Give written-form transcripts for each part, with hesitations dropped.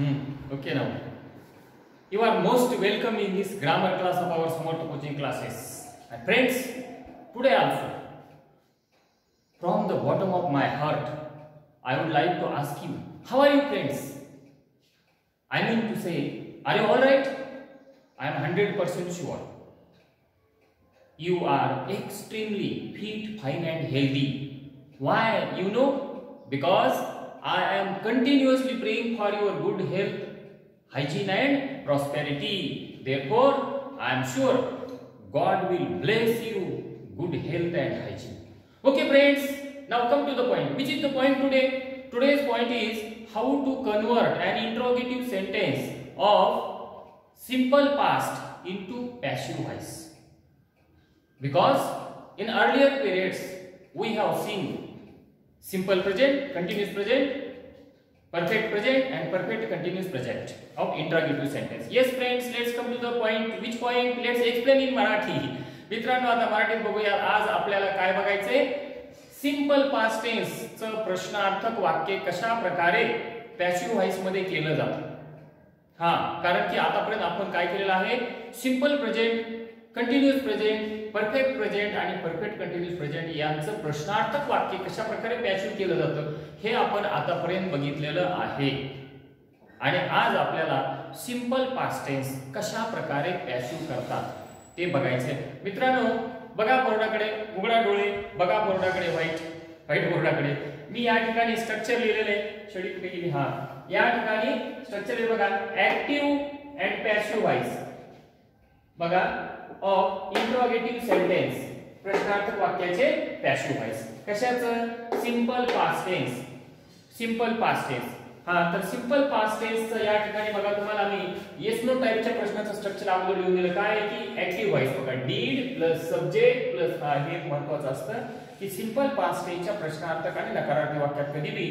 Okay now. You are most welcome in this grammar class of our Samarth coaching classes. And friends, today also, from the bottom of my heart, I would like to ask you, how are you friends? I mean to say, are you alright? I am 100% sure. You are extremely fit, fine and healthy. Why? You know? Because I am continuously praying for your good health, hygiene and prosperity. Therefore, I am sure God will bless you good health and hygiene. Okay friends, now come to the point. Which is the point today? Today's point is how to convert an interrogative sentence of simple past into passive voice. Because in earlier periods we have seen simple present, continuous present, perfect present and perfect continuous present of interrogative sentence. Yes friends, let's come to the point. Which point? Let's explain in Marathi. मित्रांनो आता मराठीत बघूया. आज आपल्याला काय बघायचंय? Simple past tense चं प्रश्नार्थक वाक्य कशा प्रकारे पॅसिव्ह व्हॉइस मध्ये केलं जातं. कारण की आतापर्यंत आपण काय केलेलं आहे? Simple present, continuous present, perfect present आणि परफेक्ट कंटिन्यूअस प्रेझेंट यांचं प्रश्नार्थक वाक्य कशा प्रकारे पॅसिव्ह केलं जातं हे आपण आतापर्यंत बघितलेलं आहे. आणि आज आपल्याला सिंपल पास्ट टेन्स कशा प्रकारे पॅसिव्ह करतात ते बघायचे. मित्रांनो बघा बोर्डाकडे, उघडा डोळे, बघा बोर्डाकडे, व्हाईट बोर्डाकडे. मी या ठिकाणी स्ट्रक्चर लिहिलेले आहे. शेडी कुठे गेली? या ठिकाणी स्ट्रक्चर आहे बघा. ऍक्टिव्ह अँड पॅसिव्ह व्हॉइस बघा ऑफ इंट्रोगेटिव्ह सेंटेन्स, प्रश्नार्थक वाक्याचे पॅसिव्ह व्हॉइस. कशाचं? Simple past tense. Simple past tense. तर सिंपल पास्ट टेन्स या ठिकाणी बघा तुम्हाला मी येस नो टाइपच्या प्रश्नाचं स्ट्रक्चर अगोदर लिहून दिलं. काय आहे की ऍक्टिव्ह व्हॉइस बघा, डीड प्लस सब्जेक्ट प्लस हे महत्त्वाचं असतं की सिंपल पास्ट टेन्सच्या प्रश्नार्थक आणि नकारार्थी वाक्यात कधी बी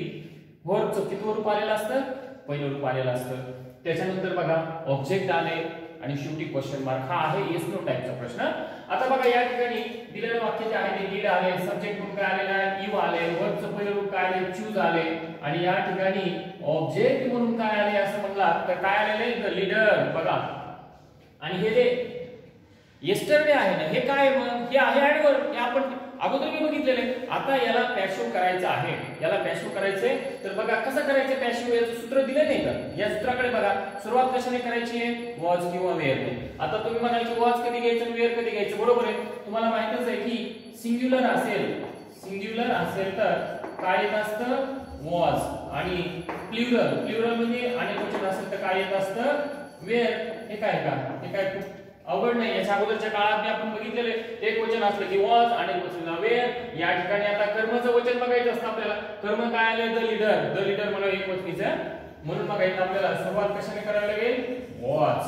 व्हर्बचं किती रूप आलेलं असतं? पहिलं रूप आलेलं असतं. त्याच्यानंतर बघा ऑब्जेक्ट आले आणि शेवटी क्वेश्चन मार्क. हा आहे येस नो टाइपचा प्रश्न. आता बघा या ठिकाणी दिलेलं वाक्य जे आहे ते डीड आले, सब्जेक्ट म्हणून काय आलेला आहे? यू आले, वर्बचं पहिलं रूप काय आले? चूज आले आणि या ठिकाणी ऑब्जेक्ट म्हणून काय आले असं म्हणला तर काय आलेले? द लीडर बघा. आणि हे जे येस्टरडे आहे ना, हे काय मग? हे आहे ऍडवर्ब. हे आपण अगोदर मी बघितलेले. आता याला पॅसिव्ह करायचं आहे. याला पॅसिव्ह करायचंय तर बघा कसं करायचं पॅसिव्ह. याचं सूत्र दिलं नाही का? या सूत्राकडे बघा. सुरुवात कशाने करायची आहे? वॉज किंवा वेअर ने. आता तुम्ही म्हणाल की वॉज कधी घ्यायचं आणि वेअर कधी घ्यायचं? बरोबर आहे. तुम्हाला माहितच आहे की सिंग्युलर असेल तर काय येत असतं? वॉज. आणि प्लुरल म्हणजे अनेक वचन असेल तर काय येत असतं? वेअर. हे काय का? हे काय अवघड नाही. याच्या अगोदरच्या काळात आपण बघितलेले एक वचन असलं की वॉज आणि वचन वेअर. या ठिकाणी आता कर्मचं वचन बघायचं असतं आपल्याला. कर्म काय आले? The leader. द लीडर म्हणा एक वचनीचं. म्हणून बघायचं आपल्याला सुरुवात कशाने करायला लागेल? वॉज.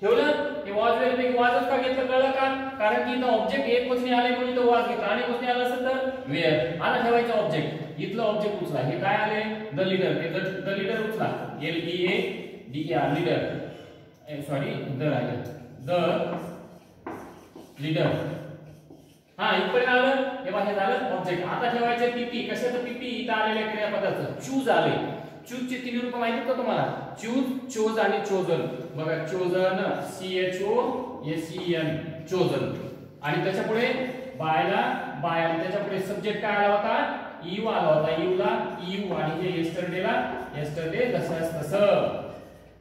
ठेवलं हे वॉज वेअर पैकी वॉजच का घेतलं कळलं का? कारण की इथं ऑब्जेक्ट एक वचनी आले म्हणून इथं वॉज घेतला. अनेक वचनी आलं असेल तर वेअर. आला ठेवायचं ऑब्जेक्ट. इथलं ऑब्जेक्ट उचला. हे काय आले? The leader. द लीडर उचला. LEADER leader. सॉरी द आले. The leader. इकडे आलं. हे बघा झालं ऑब्जेक्ट. आता ठेवायचं पीपी. कशाचं पीपी? इथं आलेल्या क्रियापदाचं चूज आले. चूज चे तीन रूप माहिती का तुम्हाला? चूज, चोज आणि चोजन. बघा चोजन, CHOSEN चोजन. आणि त्याच्यापुढे बायला बाय आणि त्याच्यापुढे सब्जेक्ट काय आला होता? यू आला होता. यूला यू आणि हे येस्टरडे जसं तसं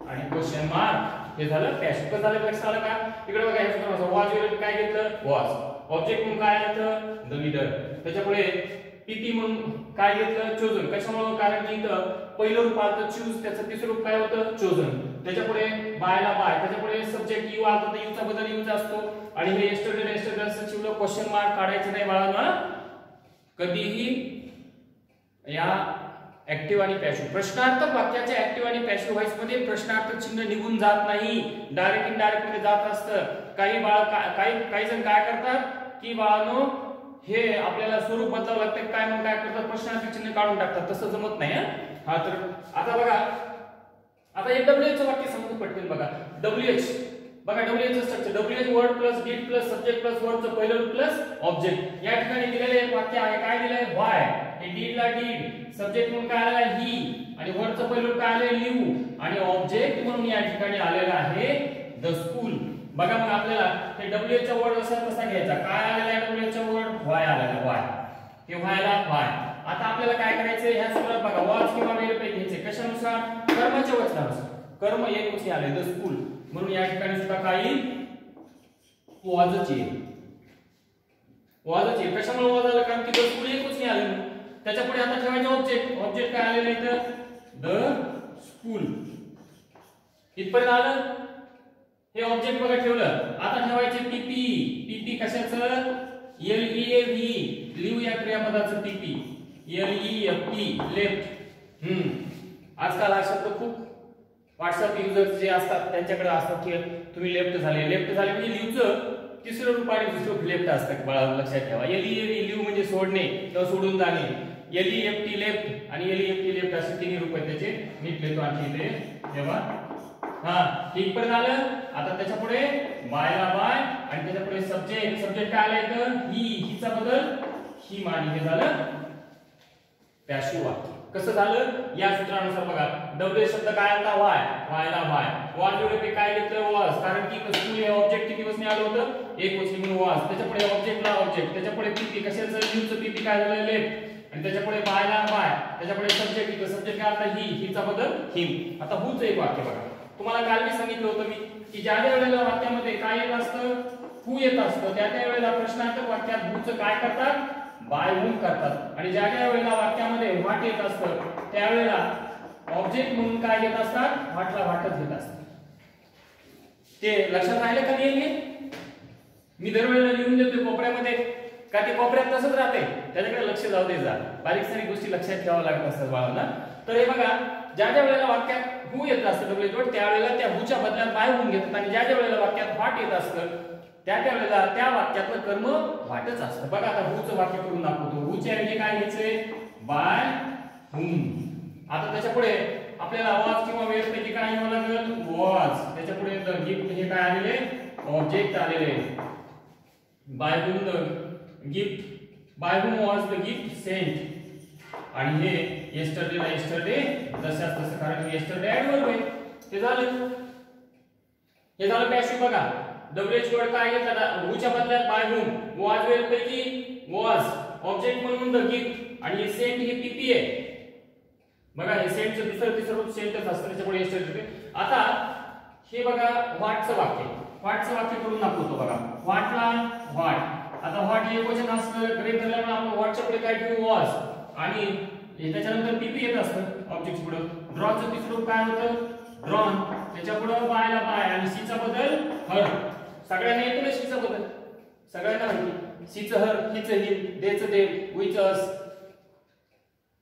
आणि क्वेश्चन मार्क. हे झालं पॅसिव्ह. झालं लक्षात आलं का? इकडे बघा हे वॉज वेअर काय घेतलं? वॉज. ऑब्जेक्ट म्हणून काय येतं? The leader. त्याच्यापुढे पीपी म्हणून काय घेतलं? चोजन. कशामुळे? कारण की इथं पहिलं रूप आलं चूज, त्याचं तिसरं रूप काय होतं? चोजन. त्याच्यापुढे बायला बाय. त्याच्यापुढे सब्जेक्ट यू आला तर यूचा बदल यूज असतो. आणि हे येस्टरडे असं चिवलं. क्वेश्चन मार्क काढायचं नाही बाळांना कधीही. या ऍक्टिव्ह आणि पॅसिव्ह प्रश्नार्थक वाक्याच्या ऍक्टिव्ह आणि पॅसिव्ह व्हॉइस मध्ये प्रश्नार्थक चिन्ह निघून जात नाही. डायरेक्ट इनडायरेक्ट मध्ये जात असतं. काही जण काय करतात की बाळांनो हे आपल्याला स्वरूप बदलावं लागतं. काय म्हणून काय करतात? प्रश्नार्थक चिन्ह काढून टाकतात. तसं जमत नाही. तर आता बघा. आता हे WH चं वाक्य समजून पटकन बघा. WH बघा WH चं structure. WH word plus did plus subject plus वर्बचं पहिलं रूप प्लस ऑब्जेक्ट. या ठिकाणी दिलेले वाक्य आहे. काय दिलंय? व्हाय. आणि did ला did, सब्जेक्ट म्हणून काय आलेला आहे ही, आणि वरचं पहिलं काय आले लिव्ह, आणि ऑब्जेक्ट म्हणून या ठिकाणी आलेला आहे द स्कूल. बघा मग आपल्याला हे WH चा वर्ड कसा घ्यायचा, काय आलेला आहे WH चा वर्ड, वाय आलेला, वाय, हे व्हायला वाय. आता आपल्याला काय करायचं, ह्या सूत्रात बघा वॉज किंवा वेल पे घ्यायचे कशानुसार, कर्माच्या वचनानुसार. कर्म एक वचनी आले द स्कूल, म्हणून या ठिकाणी सुद्धा काही वॉजची कशामुळे वॉज आलं, कारण की द स्कूल एक वचनी आले. त्याच्या पुढे आता ठेवायचे ऑब्जेक्ट, ऑब्जेक्ट काय आलेलं इथं द स्कूल. इथपर्यंत आलं हे ऑब्जेक्ट बघा ठेवलं. आता ठेवायचे पीपी, पीपी कशाचं, LEAV, लिव्ह या क्रियापदाचं पीपी, LEFT, लेफ्ट. आजकाल हा शब्द खूप व्हॉट्सअप युजर्स जे असतात त्यांच्याकडे असतात की तुम्ही लेफ्ट झाले म्हणजे लिव्हचं तिसरं रूप आणि दुसरं लेफ्ट असतं, बाळा लक्षात ठेवा. LEAV लिव्ह म्हणजे सोडणे किंवा सोडून जाणे, LEFT लेफ्ट आणि LEFT लेफ्ट असे तिन्ही रूप आहेत त्याचे. नीट लिहितो आणखी इथे तेव्हा. ठीक पर्यंत आलं. आता त्याच्या पुढे बायला बाय, आणि त्याच्या पुढे सब्जेक्ट काय आलं इथं ही, हिचा बदल ही, आणि हे झालं पॅसिव्ह वाक्य. कसं झालं या सूत्रानुसार बघा, डब्ल्यू शब्द काय आला वाय, वायला वाय, वॉज जोडे पे काय घेतलं वॉज, कारण की स्कूल हे ऑब्जेक्ट किती वचनी आलं होतं, एक वचनी म्हणून वॉज. त्याच्या पुढे ऑब्जेक्टला ऑब्जेक्ट, त्याच्या पुढे पीपी कशाचं, लिव्हचं पीपी काय झालं लेफ्ट, आणि त्याच्या पुढे बायला बाय, त्याच्या पुढे सब्जेक्ट, इथं सब्जेक्ट काय आला ही, हिचा बदल हिम. आता हुच एक वाक्य बघा, तुम्हाला काल मी सांगितलं होतं मी की ज्या वेळेला वाक्यामध्ये काय येत असतं, हु येत असतं, त्या वेळेला प्रश्नार्थक वाक्यात हुचं काय करतात, बाय हुन करतात. आणि ज्या वेळेला वाक्यामध्ये व्हाट येत असतं त्यावेळेला ऑब्जेक्ट म्हणून काय घेत असतात, व्हाटला व्हाटच घेत असतात. ते लक्षात राहिले का नाही, मी दरवेळेला लिहून देतो कोपऱ्यामध्ये, का ते कोपऱ्यात तसंच राहते, त्याच्याकडे लक्ष जाऊ दे जा, बारीक सारी गोष्टी लक्षात ठेवाव्या लागत असतात बाळांना. तर हे बघा, ज्या वेळेला वाक्यात हु येत असतं डब्ल्यूच त्यावेळेला त्या हुच्या बदल्यात बाय हुन घेतात, आणि ज्या वेळेला वाक्यात व्हाट येत असतं त्या वेळेला त्या वाक्यातलं कर्म व्हाटच असतं. बघा आता हुचं वाक्य करून दाखवतो. हुच्या ऐवजी काय घ्यायचंय, बाय हुन. आता त्याच्या पुढे आपल्याला वॉज किंवा वेळ पैकी काय घ्यावं लागेल, वॉज. त्याच्या पुढे द गिफ्ट, हे काय आलेले ऑब्जेक्ट आलेले, बाय हुन द गिफ्ट, बाय हुन वॉज द गिफ्ट सेंट, आणि हे येस्टरडे येस्टरडे तशाच तसं, कारण येस्टरडे ऍडव्हर्ब आहे. हे झालं पॅसिव्ह. बघा डब्ल्यूएच वर्ड काय घेतला, हुच्या बदल्यात बाय हुन, वॉज वेल पैकी वॉज, ऑब्जेक्ट म्हणून द गिफ्ट, आणि हे सेंट हे पीपी आहे. बघा हे सेंटचं तिसरं रूप सेंटच असतं, त्याच्यामुळे येस्टरडे. आता हे बघा व्हाटचं वाक्य करून दाखवतो. बघा व्हाटला व्हाट, आता व्हाट हे वचन असतं ग्रेट झाल्यामुळे आपण व्हाटच्या पुढे काय ठेवू वॉज, आणि त्याच्यानंतर पीपी येत असतं ऑब्जेक्ट पुढे. ड्रॉचं तिसरं रूप काय होतं, ड्रॉन, त्याच्या पुढे बायला बाय, आणि सीचा बदल हर. सगळ्यांना येतो ना सीचा बदल, सगळ्यांना माहिती, सीचं हर, हिचं ही, देचं दे, उईचं अस.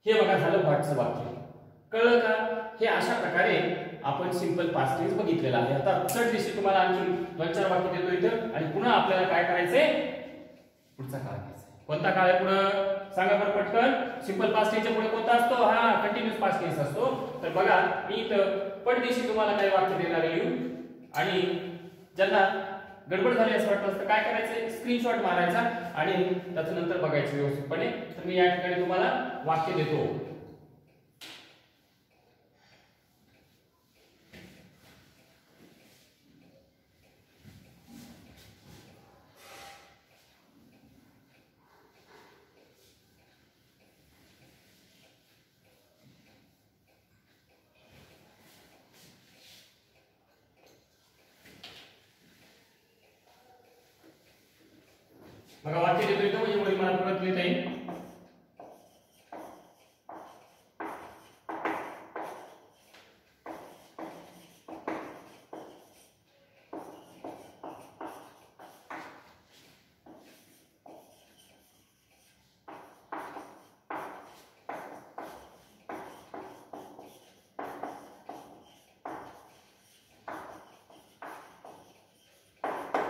हे बघा झालं व्हाटचं वाक्य. कळलं का? हे अशा प्रकारे आपण सिंपल पास्ट टेन्स बघितलेलं आहे. आता थर्ड दिवशी तुम्हाला आणखी 2-4 वाक्य देतो इथं, आणि पुन्हा आपल्याला काय करायचंय, पुढचा काळ घ्यायचा. कोणता काळ आहे पुढं सांगा बरं पटकन. सिंपल पास्ट टेन्सच्या पुढे कोणता असतो, हा कंटिन्यूअस पास्ट टेन्स असतो. तर बघा मी इथं पटदिशी तुम्हाला काही वाक्य देणार आहे लिहून, आणि ज्यांना गडबड झाली असं वाटतं तर काय करायचं, स्क्रीनशॉट मारायचा आणि त्याचं नंतर बघायचं व्यवस्थितपणे. तर मी या ठिकाणी तुम्हाला वाक्य देतो. बघा वाक्य देतो इथं, म्हणजे वरील मला परत लिहिता येईल.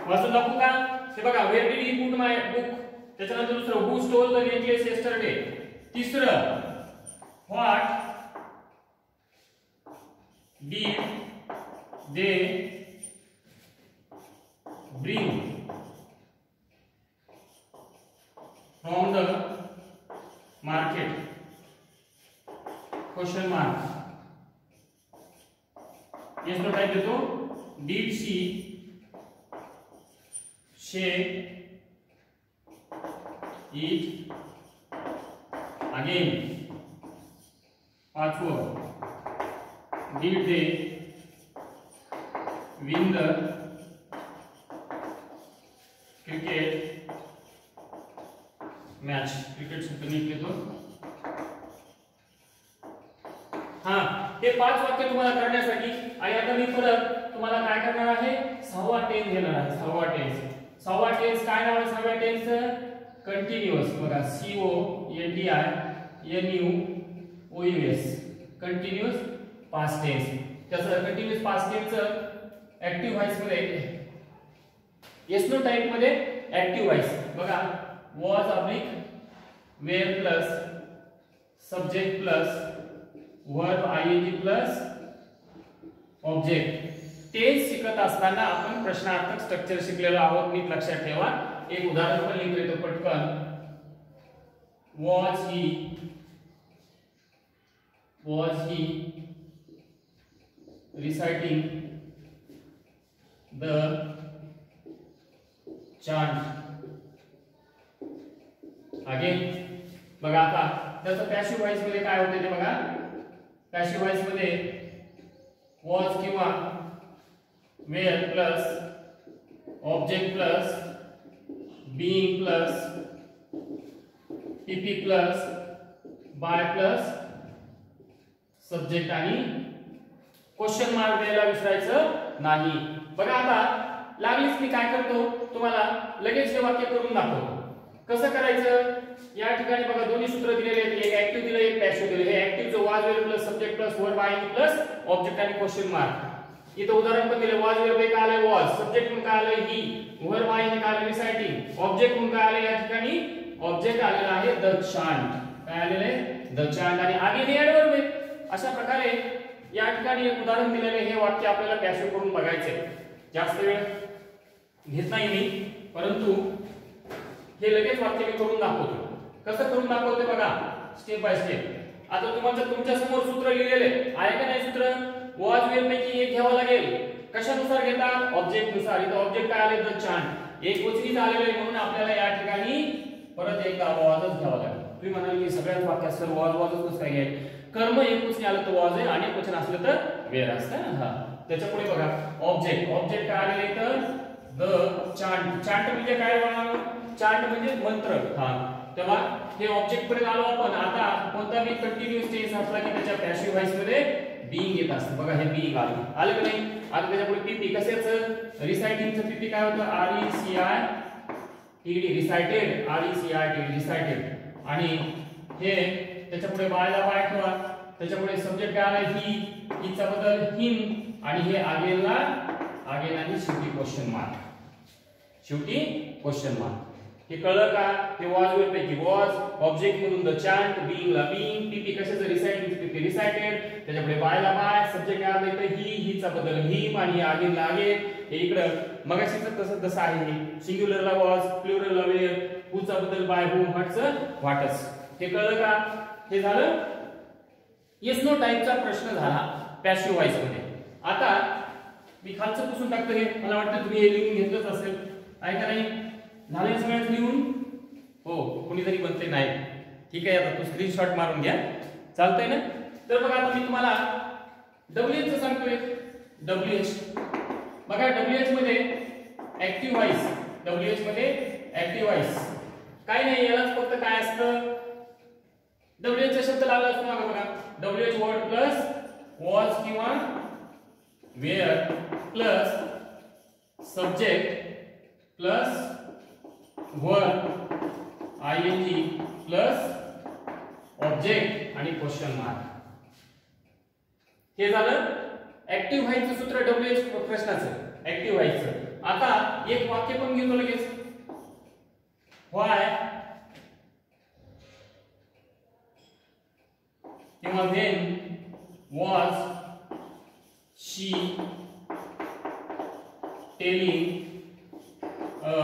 वाचून दाखवू का? हे बघा, where did he put my book, त्याच्यानंतर दुसरं who stole the necklace yesterday, तिसरं what did they bring from the market, question mark. Yes no type देतो. Did she shake it again. पाचवं did they win the cricket match. Cricket शब्द नीट घेतो. हा, हे 5 वाक्य तुम्हाला करण्यासाठी आणि आता मी परत तुम्हाला काय करणार आहे, 6वा टेन्स घेणार आहे. 6वा टेन्स. 6वा टेन्स काय नाव आहे 6व्या टेन्सचं? कंटिन्यूअस. बघा CONTINUOUS कंटिन्यूअस पास्ट टेन्स. त्याचं कंटिन्यूअस पास्ट टेन्सचं ऍक्टिव्ह व्हॉइस मध्ये येस नो टाइप मध्ये ऍक्टिव्ह व्हॉइस. बघा was oblique where plus subject plus verb ing plus object. Tense शिकत असताना आपण प्रश्नार्थक स्ट्रक्चर शिकलेलो आहोत. नीट लक्षात ठेवा. एक उदाहरण पण लिहून देतो पटकन. was he reciting the chant. Again बघा आता त्याचं पॅसिव्ह व्हॉइस मध्ये काय होते ते बघा. पॅसिव्ह व्हॉइस मध्ये was किंवा where plus object plus being plus PP plus by plus subject आणि क्वेश्चन मार्क द्यायला विसरायचं नाही. बघा आता लागलीच मी काय करतो तुम्हाला लगेच हे वाक्य करून दाखवतो. कसं करायचं? या ठिकाणी बघा दोन्ही सूत्र दिलेले आहेत. एक ऍक्टिव्ह दिलं, एक पॅसिव्ह दिलं. हे ऍक्टिव्हचं was verb plus subject plus verb ing plus object आणि क्वेश्चन मार्क. इथं उदाहरण पण दिलं. was verb काय आलंय was, सब्जेक्ट म्हणून काय आलंय ही, verb ing काय आलंय रिसाइटिंग, ऑब्जेक्ट म्हणून काय आलंय या ठिकाणी ऑब्जेक्ट आलेला आहे द चांट. काय आलेलं आहे द चांट आणि आगे हे ऍडवर्ब आहे. अशा प्रकारे या ठिकाणी एक उदाहरण दिलेले हे वाक्य आपल्याला पॅसिव्ह करून बघायचे. जास्त वेळ घेत नाही मी, परंतु हे लगेच वाक्य मी करून दाखवतो. कसं करून दाखवते बघा स्टेप बाय स्टेप. आता तुम्हाला तुमच्या समोर सूत्र लिहिलेले आहे का नाही सूत्र? was verb पैकी एक घ्यावं लागेल. कशानुसार घेतात? ऑब्जेक्ट नुसार. इथं ऑब्जेक्ट काय आले द चांट, एक वचनीच आलेलं आहे म्हणून आपल्याला या ठिकाणी परत एकदा wasच घ्यावा लागेल. तुम्ही म्हणाल की सगळ्याच वाक्यात सर wasच कसं काय घ्यायचं? कर्म एक वचनी आलं तर was आहे आणि वचन असलं तर where असतं. हा, त्याच्या पुढे बघा ऑब्जेक्ट. ऑब्जेक्ट काय आलेलं इथं द चांट. चांट म्हणजे काय बघा? चांट म्हणजे मंत्र. हा, तेव्हा हे ऑब्जेक्ट कडे आलो आपण. आता कोणता बी कंटिन्यूअस टेन्स असला की त्याच्या पॅसिव्ह व्हॉइस मध्ये बीइंग येत असतं. बघा हे बीइंग आलं की नाही? आता त्याच्या पुढे पीपी. कशाचं? रिसाइटिंगचं पीपी काय होतं? RECITED recited. RECITED recited. आणि हे त्याच्या पुढे बायला बाय ठेवा. त्याच्या पुढे सब्जेक्ट काय आला ही, हिचा बदल हिम आणि हे आगेला आगेल आणि शेवटी क्वेश्चन मार्क. शेवटी क्वेश्चन मार्क. हे कळलं का? ते was verb पैकी was, ऑब्जेक्ट म्हणून द चांट, being ला being, PP कशाचं रिसाइटिंग PP रिसाइटेड. त्याच्यापुढे बायला बाय, सब्जेक्ट काय आलं इथे ही, हिचा बदल हिम आणि आगेल आगेल. हे इकडं मगाशीच तसं आहे. हे सिंग्युलरला was, प्लुरलला where, whoचा बदल by whom, whatचं what's. हे कळलं का? हे झालं येस नो टाइपचा प्रश्न झाला पॅसिव्ह व्हॉइस मध्ये. आता मी खालचं पुसून टाकतो. हे मला वाटतं तुम्ही हे लिहून घेतलंच असेल आहे का नाही? झाले सगळ्यात लिहून? हो, कोणीतरी म्हणते नाही. ठीक आहे, आता तो स्क्रीनशॉट मारून घ्या. चालतंय ना? तर बघा आता मी तुम्हाला WH चं सांगतोय. WH बघा WH मध्ये ऍक्टिव्ह व्हॉइस. WH मध्ये ऍक्टिव्ह व्हॉइस काय नाही, यालाच फक्त काय असतं WH चा शब्द लागला असतो ना बघा. WH वर्ड प्लस was किंवा where plus subject plus verb ing plus object आणि क्वेश्चन मार्क. हे झालं ऍक्टिव्ह व्हॉइसचं सूत्र WH प्रश्नाचं, ऍक्टिव्ह व्हॉइसचं. आता एक वाक्य पण घेतो लगेच. why किंवा when was she telling a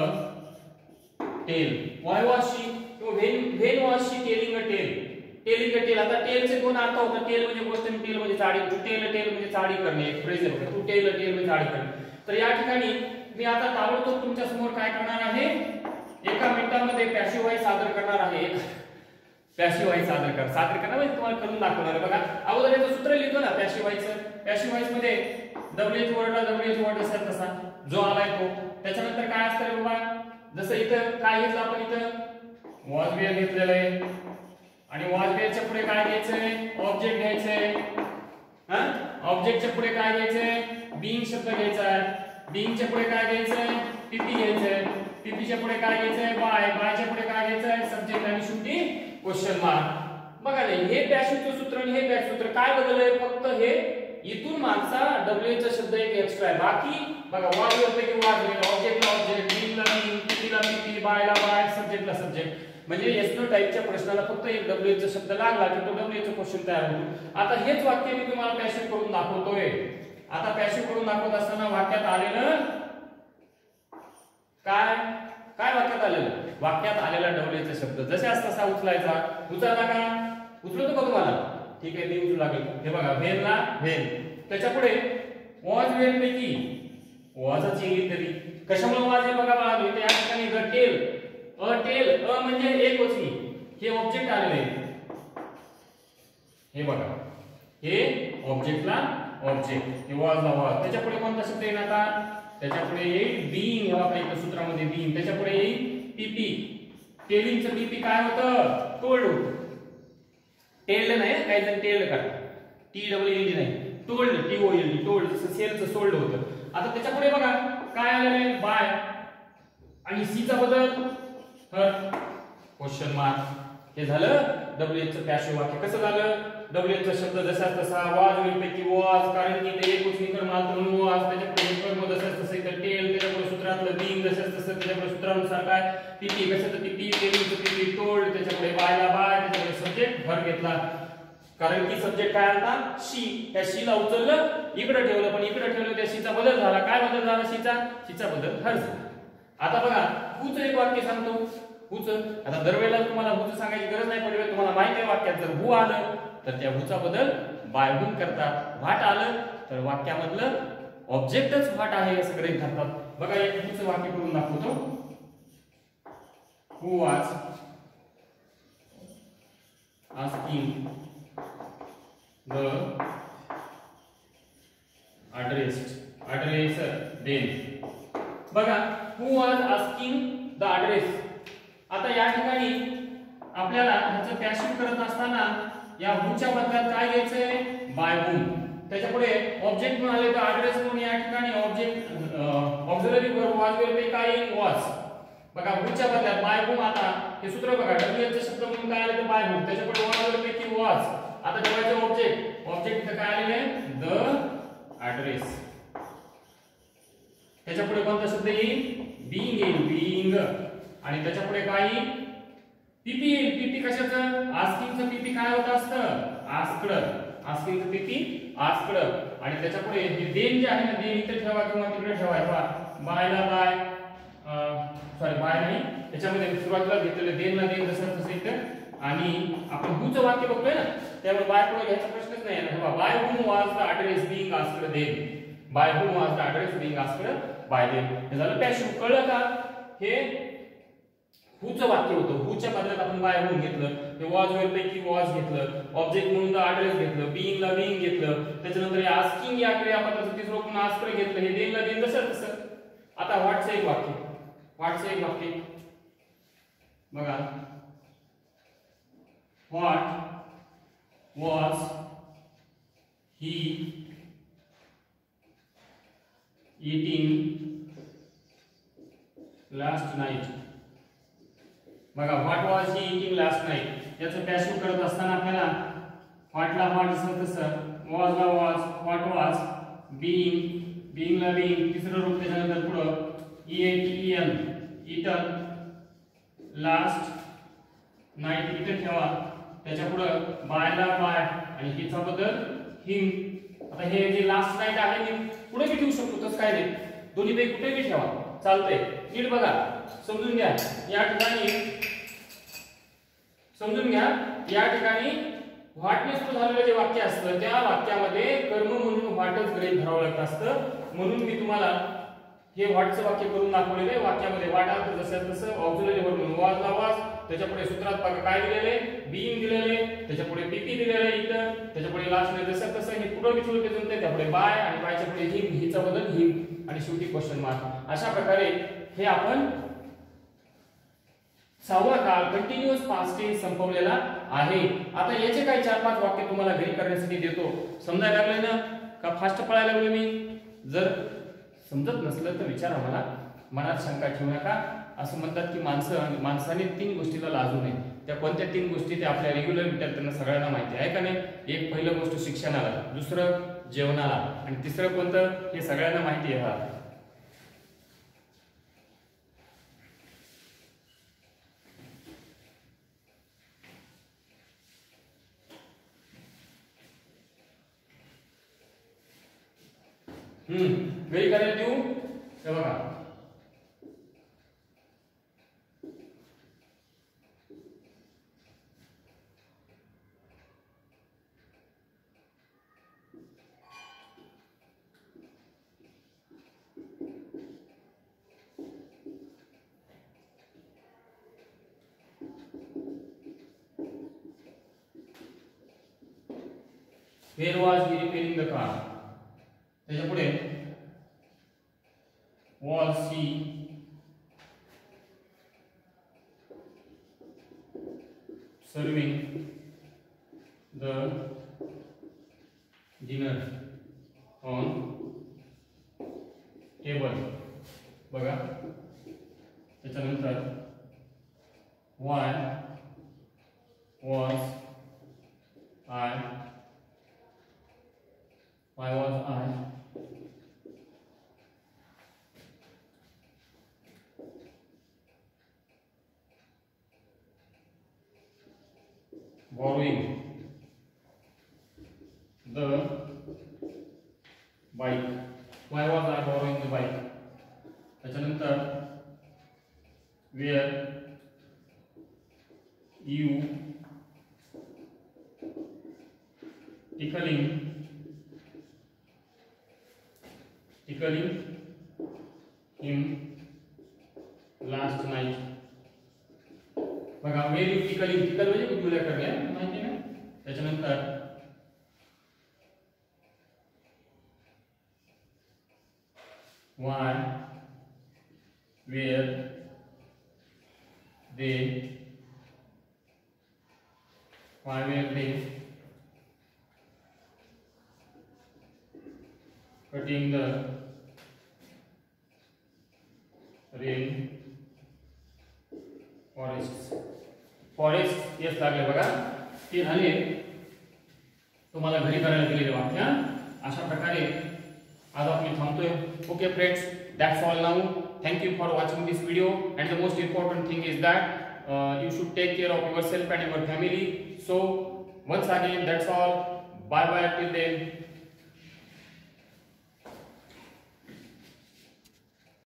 tale. Why was she? when was she telling a tale? Telling a tale. आता टेलचे दोन अर्थ होतात. टेल म्हणजे गोष्ट आणि टेल म्हणजे चाडी. टू टेल अ टेल म्हणजे चाडी करणे. एक फ्रेज आहे बघा. टू टेल अ टेल म्हणजे चाडी करणे. तर या ठिकाणी मी आता ताबडतोब तुमच्या समोर काय करणार आहे, एका मिनिटामध्ये पॅसिव्ह व्हॉइस सादर करणार आहे. पॅसिव्ह व्हॉइस सादर करणार म्हणजे तुम्हाला करून दाखवणार आहे. बघा अगोदर याचं सूत्र लिहितो ना पॅसिव्ह व्हॉइसचं. पॅसिव्ह व्हॉइस मध्ये डब्ल्यूएच वर्डला डब्ल्यूएच वर्ड असेल तसा जो आलाय तो. त्याच्यानंतर काय असतं रे बाबा, जसं इथं काय घेतलं आपण, इथं वॉज वेअर घेतलेलं आहे आणि वॉज वेअरच्या पुढे काय घ्यायचंय, ऑब्जेक्ट घ्यायचंय. हा, ऑब्जेक्टच्या पुढे काय घ्यायचंय, बीइंग शब्द घ्यायचा आहे. बीइंगच्या पुढे काय घ्यायचंय, पीपी घ्यायचंय. पीपीच्या पुढे काय घ्यायचंय, बाय. बायच्या पुढे काय घ्यायचंय, सब्जेक्ट आणि शेवटी क्वेश्चन मार्क. बघा हे पॅसिव्हचं सूत्र आणि हे पॅसिव्ह सूत्र काय बदललंय, फक्त हे इथून मागचा डब्ल्यूएचा शब्द एक एक्स्ट्रा आहे. बाकी बघा वॉज पैकी वॉज, ऑब्जेक्टला ऑब्जेक्ट, बीइंगला बीइंग, पीपीला पीपी, बायला बाय, सब्जेक्टला सब्जेक्ट. म्हणजे एसनो टाइपच्या प्रश्नाला फक्त एक डब्ल्यूएचा शब्द लागला की तो डब्ल्यूएचा क्वेश्चन तयार होतो. आता हेच वाक्य मी तुम्हाला पॅसिव्ह करून दाखवतोय. आता पॅसिव्ह करून दाखवत असताना वाक्यात आलेलं काय, काय वाक्यात आलेलं, वाक्यात आलेला डब्ल्यूएचा शब्द जसे तसा उचलायचा. उचलला का, उचलतो का तुम्हाला, ठीक आहे मी उचलू लागेल. हे बघा व्हेनला व्हेन, त्याच्या पुढे वॉज वेअर पैकी वॉजच येईल तरी कशामुळे वॉज आहे बघा बाळा. इथे या ठिकाणी द टेल, अ टेल, अ म्हणजे एक वचनी, हे ऑब्जेक्ट आलेले आहे. हे बघा हे ऑब्जेक्टला ऑब्जेक्ट, हे वॉजला वॉज. त्याच्या पुढे कोणता शब्द येईल आता, त्याच्या पुढे येईल बीइंग. हे बघा इथं सूत्रामध्ये बीइंग. त्याच्या पुढे येईल पीपी. टेलिंगचं पीपी काय होतं, टोल्ड होतं. टेल्ड नाही, काही जण टेल्ड करतात, टी डबल एल डी नाही, told, T O L D, told. जसं सेलचं सोल्ड होतं. आता त्याच्या पुढे बघा काय आलेलं आहे, बाय. आणि सी चा बदल हर, क्वेश्चन मार्क. हे झालं डब्ल्यूएच चं पॅसिव्ह वाक्य. कसं झालं, डब्ल्यूएच चा शब्द जसा तसा, वॉज वेल पैकी वॉज, कारण की ते एक वचनी कर्मात म्हणून वॉज. त्याच्या पुढे कर्म जसं तसं इथं टेल. त्याच्या पुढे सूत्रातलं बीइंग जसं तसं, त्याच्या पुढे सूत्रानुसार काय पीपी, कशाचं पीपी, टेलिंगचं पीपी, टोल्ड. त्याच्या पुढे बायला बाय, त्याच्या पुढे सब्जेक्ट भर घेतला, कारण की सब्जेक्ट काय आलता शी. त्या शी ला उचललं इकडे ठेवलं, पण इकडे ठेवलं त्या शीचा बदल झाला. काय बदल झाला, शीचा बदल हर झाला. आता बघा हुचं एक वाक्य सांगतो, हुचं. आता दरवेळेला तुम्हाला हुचं सांगायची गरज नाही पडली, तुम्हाला माहिती आहे वाक्यात जर हु आलं तर त्या हुचा बदल बाय हुन करतात. व्हाट आलं तर वाक्यामधलं ऑब्जेक्टच व्हाट आहे असं गृहीत धरतात. बघा एक हुचं वाक्य करून दाखवतो. हु वाज आस्किंग द addresser then. बघा who was asking the address. आता या ठिकाणी आपल्याला ह्याचं पॅसिव्ह करत असताना या whoच्या बदल्यात काय घ्यायचंय, by whom. त्याच्या पुढे ऑब्जेक्ट म्हणून आले तर ॲड्रेस म्हणून या ठिकाणी ऑब्जेक्ट ऑक्झिलरी वर्ब was वेळ पे काय येईल, was. बघा whoच्या बदल्यात by whom. आता हे सूत्र बघा डब्ल्यूएच शब्द म्हणून काय आले तर by whom. त्याच्या पुढे was वेळ पे की was. आता ठेवायचं ऑब्जेक्ट इथं काय आलेलं आहे, द ॲड्रेस. त्याच्या पुढे कोणता शब्द येईल, बीइंग येईल, बीइंग. आणि त्याच्या पुढे काय येईल, पीपी येईल. पीपी कशाचं, आस्किंगचं पीपी काय होत असतं, आस्क्ड. आस्किंगचं पीपी आस्क्ड. आणि त्याच्या पुढे हे देन जे आहे ना, देन इथे ठेवा किंवा तिकडे ठेवा. बायला बाय, सॉरी बाय नाही, त्याच्यामध्ये सुरुवातीला घेतलेलं देनला देन जसं तसं इथं. आणि आपण हुचं वाक्य बघतोय ना, त्यामुळे बाय पुढे घ्यायचा प्रश्नच नाही ना. By whom was the address being asked then. By whom was the address being asked by then. हे झालं पॅसिव्ह. कळलं का, हे हुचं वाक्य होतं. हुच्या बदल्यात आपण बाय हुम घेतलं, ते वॉज वेळ पैकी वॉज घेतलं, ऑब्जेक्ट म्हणून द ॲड्रेस घेतलं, बीइंगला बीइंग घेतलं. त्याच्यानंतर आस्किंग या क्रियापदाचं तिसरं रूप आस्क्ड घेतलं, हे देनला देन जसं तसं. आता व्हॉटचं एक वाक्य, व्हॉटचं एक वाक्य बघा. What was he eating last night? बघा what was he eating last night. याचं पॅसिव्ह करत असताना आपल्याला व्हॉटला व्हॉट जसं तसं, वॉजला वॉज, व्हॉट वॉज, बीइंगला बीइंग, तिसरं रूप त्याच्यानंतर पुढं EATEN, eaten, लास्ट नाईट इथे ठेवा. त्याच्या पुढं बायला बाय आणि हिचा बदल हिम. आता हे जे लास्ट नाईट आहे हे पुढे बी ठेवू शकतो, तसं काय नाही, दोन्ही पैकी कुठे बी ठेवा चालतंय. नीट बघा, समजून घ्या. या ठिकाणी समजून घ्या, या ठिकाणी व्हॉटने सुरू झालेलं जे वाक्य असतं त्या वाक्यामध्ये कर्म म्हणून व्हॉटच गृहीत धरावं लागत असतं. म्हणून मी तुम्हाला हे व्हॉटचं वाक्य करून दाखवलेलं आहे. वाक्यामध्ये व्हॉट अर्थ जसं तसं ऑक्झिलरी वर्ब म्हणून वॉज ला वॉज, त्याच्यापुढे सूत्रात बघा काय दिलेले बीइंग दिलेले, त्याच्यापुढे पीपी दिलेले इथं, त्याच्यापुढे लास्टने जसं तसं हे पुढे विचारलं ते जमते, त्यापुढे बाय आणि बायच्या पुढे हिम, हिचा बदल हिम आणि शेवटी क्वेश्चन मार्क. अशा प्रकारे हे आपण 6वा काळ कंटिन्यूअस पास्ट टेन्स संपवलेला आहे. आता याचे काही 4-5 वाक्य तुम्हाला घरी करण्यासाठी देतो. समजायला लागले ना का फास्ट पळायला लागलो मी? जर समजत नसलं तर विचारा मला, मनात शंका ठेवू नका. असं म्हणतात की माणसाने 3 गोष्टीला लाजू नये. त्या कोणत्या 3 गोष्टी ते आपल्या रेग्युलर विद्यार्थ्यांना सगळ्यांना माहिती आहे का नाही? एक पहिलं गोष्ट शिक्षणाला, दुसरं जेवणाला आणि तिसरं कोणतं हे सगळ्यांना माहिती आहे. घरी करायला देऊ हे बघा. Where was he repairing the car? त्याच्या पुढे was he serving the dinner on table? बघा. त्याच्यानंतर why was I borrowing the bike? Why was I borrowing the bike? त्याच्यानंतर where you tickling him last night? बघा where you tickling, tickle म्हणजे गुदगुल्या करणे माहिती ना. त्याच्यानंतर why were they cutting the rain forest yes लागले बघा. ते झाले तुम्हाला घरी करायला दिलेले वाक्य. अशा प्रकारे आज आपण थांबतोय. Okay friends, that's all now. Thank you for watching this video, and the most important thing is that you should take care of yourself and your family. So once again, that's all. Bye bye till then.